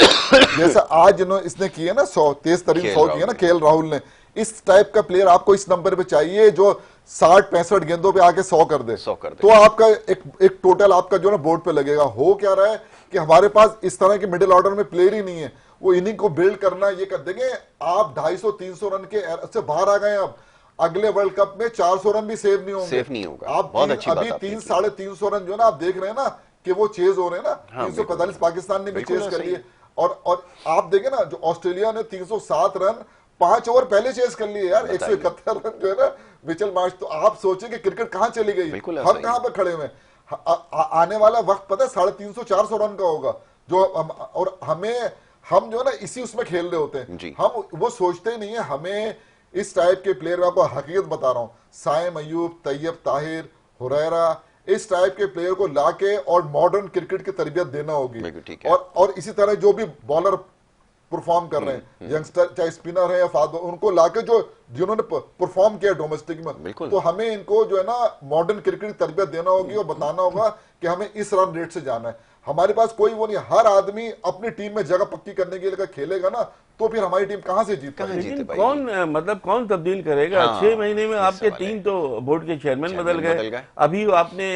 जैसा आज जिन्होंने इसने किए ना 100 तेज तरीन 100 किए ना KL राहुल ने, इस टाइप का प्लेयर आपको इस नंबर पे चाहिए जो 60-65 गेंदों पे आके 100 कर दे। तो आपका एक टोटल आपका जो ना बोर्ड पे लगेगा। हो क्या रहा है कि हमारे पास इस तरह के मिडिल ऑर्डर में प्लेयर ही नहीं है, वो इनिंग को बिल्ड करना ये कर देंगे। आप 250-300 रन के से बाहर आ गए, अब अगले वर्ल्ड कप में 400 रन भी सेव नहीं होंगे। आप अभी 300-350 रन जो है ना आप देख रहे हैं ना कि वो चेज हो रहे हैं ना, 345 पाकिस्तान ने भी चेज कर लिए, और आप देखें ना जो ऑस्ट्रेलिया ने 307 रन 5 ओवर पहले चेज कर लिए यार, 171 रन जो है ना मिचेल मार्श। तो आप सोचे कि क्रिकेट कहां चली गई, हम कहां पर खड़े हुए। आने वाला वक्त पता है 350-400 रन का होगा, जो और हम जो है ना इसी उसमें खेल रहे होते हैं, हम वो सोचते ही नहीं है। हमें इस टाइप के प्लेयर, मैं आपको हकीकत बता रहा हूं, साइम अयूब, तैयब ताहिर, हुरैरा, इस टाइप के प्लेयर को लाके और मॉडर्न क्रिकेट की तरबियत देना होगी। और इसी तरह जो भी बॉलर परफॉर्म कर रहे हैं, यंगस्टर चाहे स्पिनर है या फादर, उनको लाके जिन्होंने परफॉर्म किया डोमेस्टिक में, तो हमें इनको जो है ना मॉडर्न क्रिकेट की तरबियत देना होगी और बताना होगा कि हमें इस रन रेट से जाना है। हमारे पास कोई वो नहीं, हर आदमी अपनी टीम में जगह पक्की करने के लिए खेलेगा ना, तो फिर हमारी टीम कहां से जीत पाएगी। कौन तब्दील करेगा। 6 महीने में आपके 3 तो बोर्ड के चेयरमैन बदल गए। अभी आपने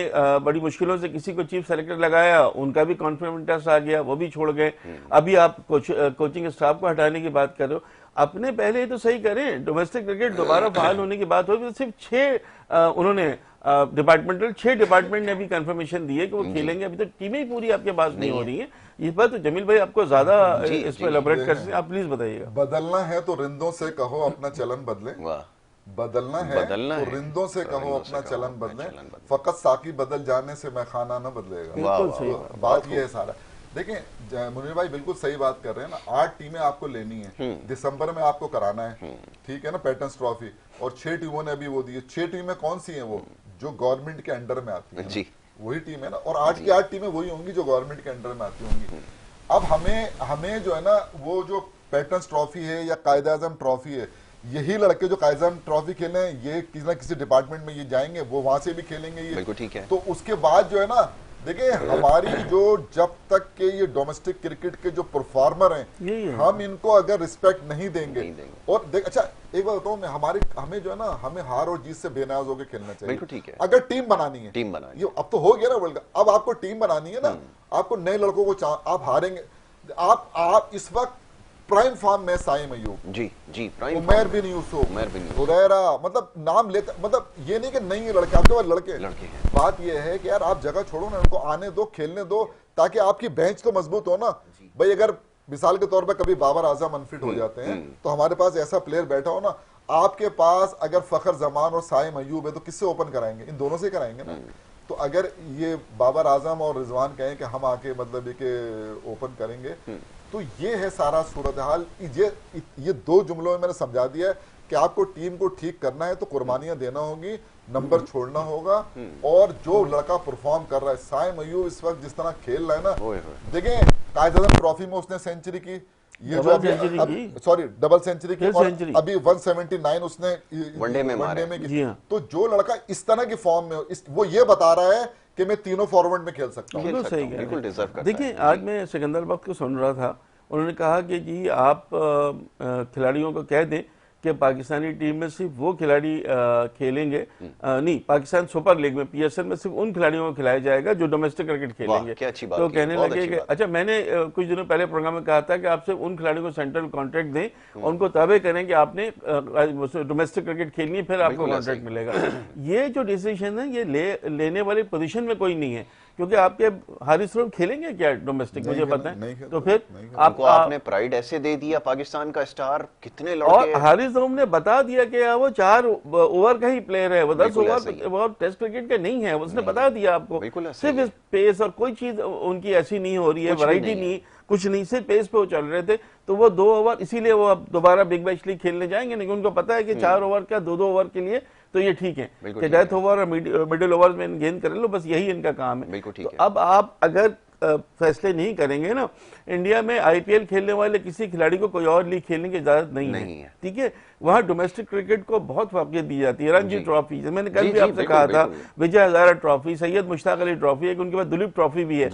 बड़ी मुश्किलों से किसी को चीफ सेलेक्टर लगाया, उनका भी कॉन्फिडेंस टेस्ट आ गया, वो भी छोड़ गए। अभी आप कोचिंग स्टाफ को हटाने की बात कर रहे हो। अपने पहले तो सही करें, डोमेस्टिक क्रिकेट दोबारा बहाल होने की बात होगी। तो सिर्फ 6 उन्होंने डिपार्टमेंटल 6 डिपार्टमेंट ने भी कंफर्मेशन दी है कि वो खेलेंगे। अभी तो टीमें पूरी आपके पास नहीं हो रही है। इस बात तो जमील भाई आपको ज्यादा इस पर एलैबोरेट कर सकते हैं, आप प्लीज बताइएगा। बदलना है तो रिंदों से कहो अपना चलन बदले, बदलना है तो रिंदों से कहो अपना चलन बदले, फकत साकी बदल जाने से मैं खाना न बदलेगा। बात ये है सारा। देखिए मुनीर भाई बिल्कुल सही बात कर रहे हैं ना। 8 टीमें आपको लेनी है, दिसंबर में आपको कराना है, ठीक है ना, पैटर्न्स ट्रॉफी। और 6 टीमों ने अभी वो दी है। 6 टीमें कौन सी हैं? वो जो गवर्नमेंट के अंडर में आती है, वही टीम है ना। और 8 की 8 टीमें वही होंगी जो गवर्नमेंट के अंडर में आती होंगी। अब हमें जो है ना, वो जो पैटर्न्स ट्रॉफी है या कायद-ए-आज़म ट्रॉफी है, यही लड़के जो कायद-ए-आज़म ट्रॉफी खेले, ये किसी ना किसी डिपार्टमेंट में ये जाएंगे, वो वहां से भी खेलेंगे ये, बिल्कुल ठीक है। तो उसके बाद जो है ना, देखिए हमारी जो जब तक के ये डोमेस्टिक क्रिकेट के जो परफॉर्मर हैं, हम इनको अगर रिस्पेक्ट नहीं देंगे, और अच्छा एक बात बताऊं मैं, हमें जो है ना, हमें हार और जीत से बेनाज होकर खेलना चाहिए, बिल्कुल ठीक है। अगर टीम बनानी है, ये अब तो हो गया ना वर्ल्ड कप, अब आपको टीम बनानी है ना, आपको नए लड़कों को आप हारेंगे। आप इस वक्त प्राइम फॉर्म में साइम अयूब, जी प्राइम, उमर बिन यूसुफ, हुरैरा, मतलब नाम लेते, मतलब ये नहीं कि नहीं लड़के, आपके पास लड़के हैं। बात ये है कि यार आप जगह छोड़ो ना, उनको आने दो, खेलने दो, ताकि आपकी बेंच तो मजबूत हो ना भाई। अगर मिसाल के तौर पर कभी बाबर आजम अनफिट हो जाते हैं, तो हमारे पास ऐसा प्लेयर बैठा हो ना, आपके पास अगर फखर जमान और साइम अयूब है, तो किससे ओपन कराएंगे? इन दोनों से कराएंगे ना। तो अगर ये बाबर आजम और रिजवान कहें कि हम आके मतलब ये के ओपन करेंगे, तो ये है सारा सूरत हाल। ये 2 जुमलों में मैंने समझा दिया है कि आपको टीम को ठीक करना है तो कुर्बानियां देना होगी, नंबर छोड़ना होगा, और जो लड़का परफॉर्म कर रहा है, साइम अयूब इस वक्त जिस तरह खेल रहा है ना, देखें कायदे ट्रॉफी में उसने सेंचुरी की, ये जो अभी सॉरी डबल सेंचुरी की, और अभी 179 उसने वनडे में की। तो जो लड़का इस तरह की फॉर्म में वो ये बता रहा है कि मैं तीनों फॉरवर्ड में खेल सकता हूँ। बिल्कुल सही बिल्कुल डिजर्व करता है। देखिए, आज मैं सिकंदर बख्श को सुन रहा था, उन्होंने कहा कि जी आप खिलाड़ियों को कह दें कि पाकिस्तानी टीम में सिर्फ वो खिलाड़ी खेलेंगे, नहीं, पाकिस्तान सुपर लीग में पीएसएल में सिर्फ उन खिलाड़ियों को खिलाया जाएगा जो डोमेस्टिक क्रिकेट खेलेंगे। क्या अच्छी बात तो की, कहने बहुत लगे अच्छी कि बात। अच्छा, मैंने कुछ दिनों पहले प्रोग्राम में कहा था कि आप सिर्फ उन खिलाड़ियों को सेंट्रल कॉन्ट्रैक्ट दें, उनको तबे करें कि आपने डोमेस्टिक क्रिकेट खेलनी है, फिर आपको कॉन्ट्रैक्ट मिलेगा। ये जो डिसीजन है ये लेने वाली पोजीशन में कोई नहीं है, क्योंकि आपके हारिस रऊफ खेलेंगे क्या डोमेस्टिक, मुझे पता है। तो फिर आपने प्राइड ऐसे दे दिया, पाकिस्तान का स्टार कितने लड़के, और हारिस रऊफ ने बता दिया कि वो 4 ओवर का ही प्लेयर है, वो 10 ओवर टेस्ट क्रिकेट के नहीं है, उसने बता दिया आपको। सिर्फ पेस और कोई चीज उनकी ऐसी नहीं हो रही है, वैरायटी नहीं, कुछ नहीं, सिर्फ पेस पे वो चल रहे थे। तो वो 2 ओवर, इसीलिए वो अब दोबारा बिग बैश लीग खेलने जाएंगे नहीं, उनको पता है कि 4 ओवर का 2-2 ओवर के लिए तो ये ठीक है कि डेथ ओवर और मिडिल ओवर में गेंद कर लो, बस यही इनका काम है। तो अब आप अगर फैसले नहीं करेंगे ना, इंडिया में आईपीएल खेलने वाले किसी खिलाड़ी को कोई और लीग खेलने की इजाजत नहीं है। ठीक है, वहां डोमेस्टिक क्रिकेट को बहुत फौकियत दी जाती है। रणजी ट्रॉफी, मैंने कल भी आपसे कहा था, विजय हजारा ट्रॉफी, सैयद मुश्ताक अली ट्रॉफी है, उनके बाद दुलीप ट्रॉफी भी है।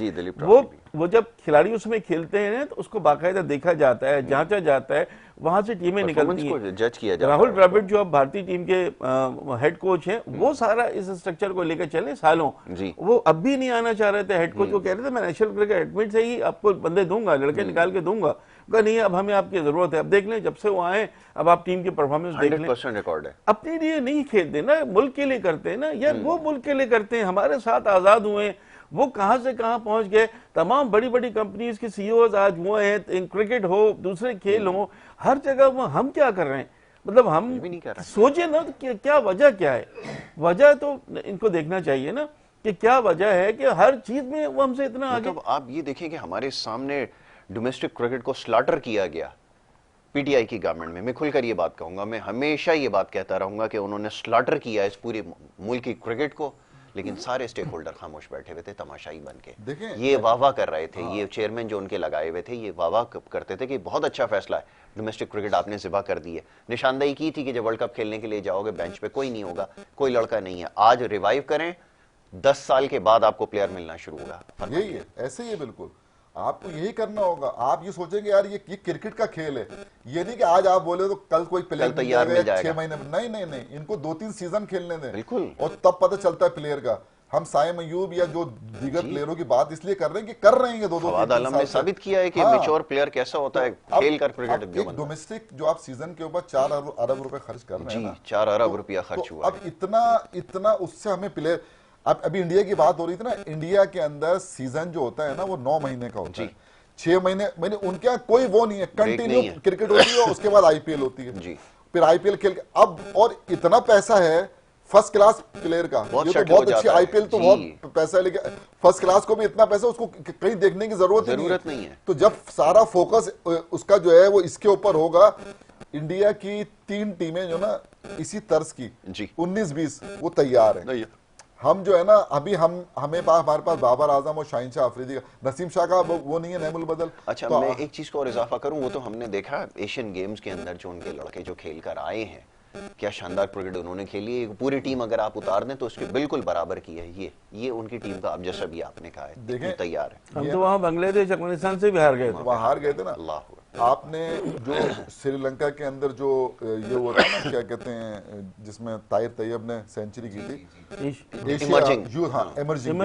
वो जब खिलाड़ी उसमें खेलते हैं तो उसको बाकायदा देखा जाता है, जांचा जाता है, वहां से टीमें निकलती हैं, जज किया जाता है। राहुल द्रविड़ जो अब भारतीय टीम के हेड कोच हैं, वो सारा इस स्ट्रक्चर को लेकर चले सालों। वो अब भी नहीं आना चाह रहे थे, हेड कोच को कह रहे थे मैं नेशनल क्रिकेट एडमिट से ही आपको बंदे दूंगा, लड़के निकाल के दूंगा, कहा नहीं अब हमें आपकी जरूरत है। अब देख लें, जब से वो आए अब आप टीम की परफॉर्मेंस देख लें, 100% रिकॉर्ड है। अपने लिए नहीं खेलते ना, मुल्क के लिए करते हैं ना यार, वो मुल्क के लिए करते हैं। हमारे साथ आजाद हुए, वो कहां से कहां पहुंच गए। तमाम बड़ी बड़ी कंपनीज के सीईओ आज हुए हैं, क्रिकेट हो, दूसरे खेल हो, हर जगह वो। हम क्या कर रहे हैं, मतलब हम सोचे ना कि क्या वजह क्या है। वजह तो इनको देखना चाहिए ना कि क्या वजह है कि हर चीज में वो हमसे इतना आगे। मतलब आप ये देखें कि हमारे सामने डोमेस्टिक क्रिकेट को स्लॉटर किया गया पीटीआई की गवर्नमेंट में। मैं खुलकर ये बात कहूंगा, मैं हमेशा ये बात कहता रहूंगा कि उन्होंने स्लॉटर किया इस पूरे मुल्क की क्रिकेट को, लेकिन सारे स्टेक होल्डर खामोश बैठे हुए थे तमाशाई बन के। ये वाह कर रहे थे, ये चेयरमैन जो उनके लगाए हुए थे ये वाह करते थे कि बहुत अच्छा फैसला है, डोमेस्टिक क्रिकेट आपने ज़िबा कर दी है। निशानदेही की थी कि जब वर्ल्ड कप खेलने के लिए जाओगे बेंच पे कोई नहीं होगा, कोई लड़का नहीं है। आज रिवाइव करें, 10 साल के बाद आपको प्लेयर मिलना शुरू होगा। यही है, ऐसे ही है, बिल्कुल आपको यही करना होगा। आप ये सोचेंगे यार ये क्रिकेट का खेल है, ये नहीं कि आज आप बोले तो कल कोई प्लेयर तैयार मिल जाएगा 6 महीने में। नहीं, इनको 2-3 सीजन खेलने दें, बिल्कुल, और तब पता चलता है प्लेयर का। हम साइम अयूब या जो दीगर प्लेयरों की बात इसलिए कर रहे हैं कि कर रहे हैं 2-2 आलम ने साबित किया है कि मैच्योर प्लेयर कैसा होता है, खेल कर क्रिकेट। एक डोमेस्टिक जो आप सीजन के ऊपर 4 अरब रुपए खर्च कर रहे हैं ना, 4 अरब रुपया खर्च हुआ। अब इतना उससे हमें प्लेयर, अब अभी इंडिया की बात हो रही थी ना, इंडिया के अंदर सीजन जो होता है ना वो 9 महीने का होता है। 6 महीने उनके यहाँ कोई वो नहीं है, कंटिन्यू क्रिकेट होती है, उसके बाद आईपीएल होती है, फिर आईपीएल खेल के अब, और इतना पैसा है फर्स्ट क्लास प्लेयर का, ये तो बहुत अच्छी आईपीएल तो बहुत पैसा है, लेकिन फर्स्ट क्लास को भी इतना पैसा उसको कहीं देखने की जरूरत नहीं है। तो जब सारा फोकस उसका जो है वो इसके ऊपर होगा, इंडिया की 3 टीमें जो ना इसी तर्ज की 19-20 वो तैयार है। हम जो है ना अभी हमारे पास बाबर आजम और शाहीन शाह अफरीदी का, नसीम शाह का वो नहीं है, नैमुल बदल। अच्छा, तो मैं एक चीज को और इजाफा करूं, वो तो हमने देखा एशियन गेम्स के अंदर जो उनके लड़के जो खेल कर आए हैं, क्या शानदार क्रिकेट उन्होंने खेली है। पूरी टीम अगर आप उतार दें तो उसके बिल्कुल बराबर की है ये उनकी टीम का। आप जैसा भी आपने कहा है, देखिए तैयार है। हम तो वहां बांग्लादेश अफगानिस्तान से भी हार गए थे, वहां हार गए थे ना। अल्लाह, आपने जो श्रीलंका के अंदर जो ये हुआ था ना, क्या कहते हैं, जिसमें ताहिर तैयब ने सेंचुरी की थी, इमर्जिंग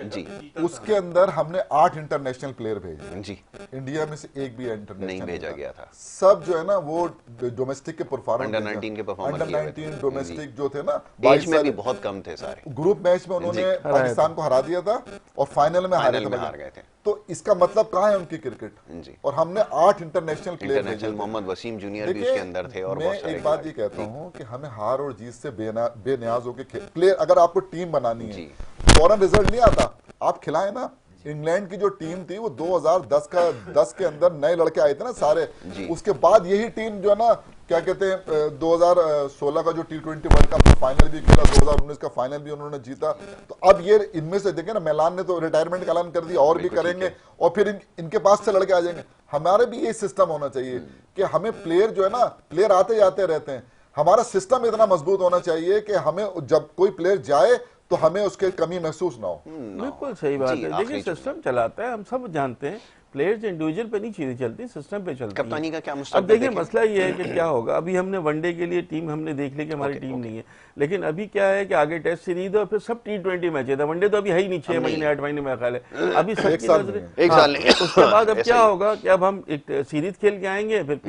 जी, उसके अंदर हमने 8 इंटरनेशनल प्लेयर भेजे जी, इंडिया में से एक भी इंटरनेशनल नहीं भेजा गया था। सब जो है ना वो डोमेस्टिक के परफॉर्मेंस, अंडर 19 डोमेस्टिक जो थे ना, 22 में भी बहुत कम थे सारे। ग्रुप मैच में उन्होंने पाकिस्तान को हरा दिया था और फाइनल में हार गए थे। तो इसका मतलब कहाँ है उनकी क्रिकेट जी। और हमने 8 इंटरनेशनल प्लेयर भेजे। मोहम्मद वसीम जूनियर भी उसके अंदर थे। और मैं एक बात ये कहता हूँ कि हमें हार और जीत से बेनियाज होकर प्लेयर, अगर आपको टीम बनानी है, फौरन रिजल्ट नहीं आता, आप खिलाएं ना, इंग्लैंड की जो टीम थी वो 2010 के अंदर नए लड़के आए थे ना सारे, उसके बाद यही टीम जो है ना क्या कहते हैं 2016 का जो T20 वर्ल्ड कप का फाइनल भी खेला, 2019 का फाइनल भी उन्होंने जीता। तो अब ये इनमें से देखें ना, मैलान ने तो रिटायरमेंट का ऐलान कर दिया, और भी करेंगे, और फिर इनके पास से लड़के आ जाएंगे। हमारे भी ये सिस्टम होना चाहिए कि हमें प्लेयर जो है ना, प्लेयर आते जाते रहते हैं, हमारा सिस्टम इतना मजबूत होना चाहिए कि हमें जब कोई प्लेयर जाए तो हमें उसके कमी महसूस ना हो। बिल्कुल सही बात है। देखिए सिस्टम चलाता है, हम सब जानते हैं, प्लेयर्स इंडिविजुअल पे नहीं चीजें चलती, सिस्टम पे चलती है। कप्तानी का क्या अब मुस्तकबिल देखिए देखें? मसला ये है कि क्या होगा, अभी हमने वनडे के लिए टीम हमने देख ली कि हमारी टीम नहीं है, लेकिन अभी क्या है कि आगे टेस्ट सीरीज और फिर सब T20 मैच है। वनडे तो अभी है ही नहीं, 6 महीने 8 महीने मेरा ख्याल है अभी सबकी नजरें। एक साल नहीं। उसके बाद अब क्या होगा कि अब हम एक सीरीज खेल के आएंगे, फिर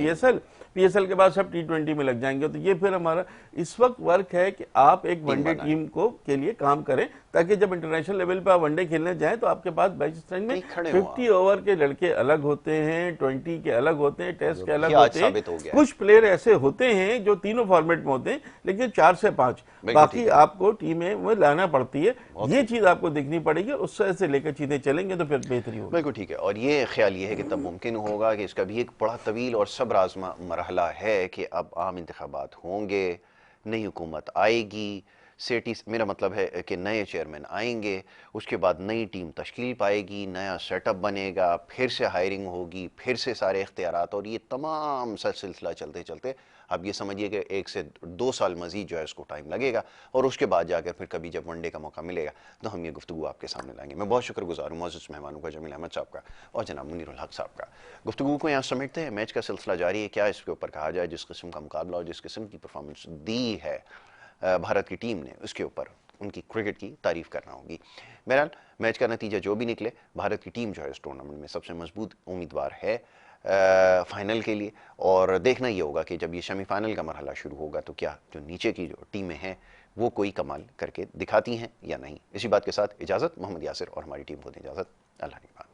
PSL के बाद सब T20 में लग जाएंगे। तो ये फिर हमारा इस वक्त वर्क है कि आप एक वनडे टीम को के लिए काम करें, ताकि जब इंटरनेशनल लेवल पर आप वनडे खेलने जाएं तो आपके पास पाकिस्तान में 50 ओवर के लड़के अलग होते हैं, 20 के अलग होते हैं, टेस्ट के अलग होते हैं। कुछ प्लेयर ऐसे होते हैं जो तीनों फॉर्मेट में होते हैं, लेकिन 4 से 5 बाकी आपको टीमें में लाना पड़ती है। ये चीज आपको देखनी पड़ेगी, उससे से लेकर चीजें चलेंगे तो फिर बेहतरी होगी। बिल्कुल ठीक है। और ये ख्याल ये है कि तब मुमकिन होगा कि इसका भी एक बड़ा तवील और सब्र आज़मा मरहला है कि अब आम इंतखाबात होंगे, नई हुकूमत आएगी, सेटी, मेरा मतलब है कि नए चेयरमैन आएंगे, उसके बाद नई टीम तश्कील पाएगी, नया सेटअप बनेगा, फिर से हायरिंग होगी, फिर से सारे इख्तियारात, और ये तमाम सिलसिला चलते चलते अब ये समझिए कि 1 से 2 साल मजीद जो है उसको टाइम लगेगा, और उसके बाद जाकर फिर कभी जब वनडे का मौका मिलेगा तो हम ये गुफ्तगू आपके सामने लाएंगे। मैं बहुत शुक्रगुजार हूँ मौजूद मेहमानों का, जमील अहमद साहब का और जनाब मुनीरुल हक साहब का। गुफ्तगू को यहाँ समेटते हैं, मैच का सिलसिला जारी है, क्या इसके ऊपर कहा जाए, जिस किस्म का मुकाबला और जिस किस्म की परफॉर्मेंस दी है भारत की टीम ने, उसके ऊपर उनकी क्रिकेट की तारीफ करना होगी। बहरहाल मैच का नतीजा जो भी निकले, भारत की टीम जो है इस टूर्नामेंट में सबसे मजबूत उम्मीदवार है फाइनल के लिए, और देखना ये होगा कि जब ये सेमीफाइनल का मरहला शुरू होगा तो क्या जो नीचे की जो टीमें हैं वो कोई कमाल करके दिखाती हैं या नहीं। इसी बात के साथ इजाज़त, मोहम्मद यासिर और हमारी टीम को दें इजाज़त। अल्लाह निगहबान।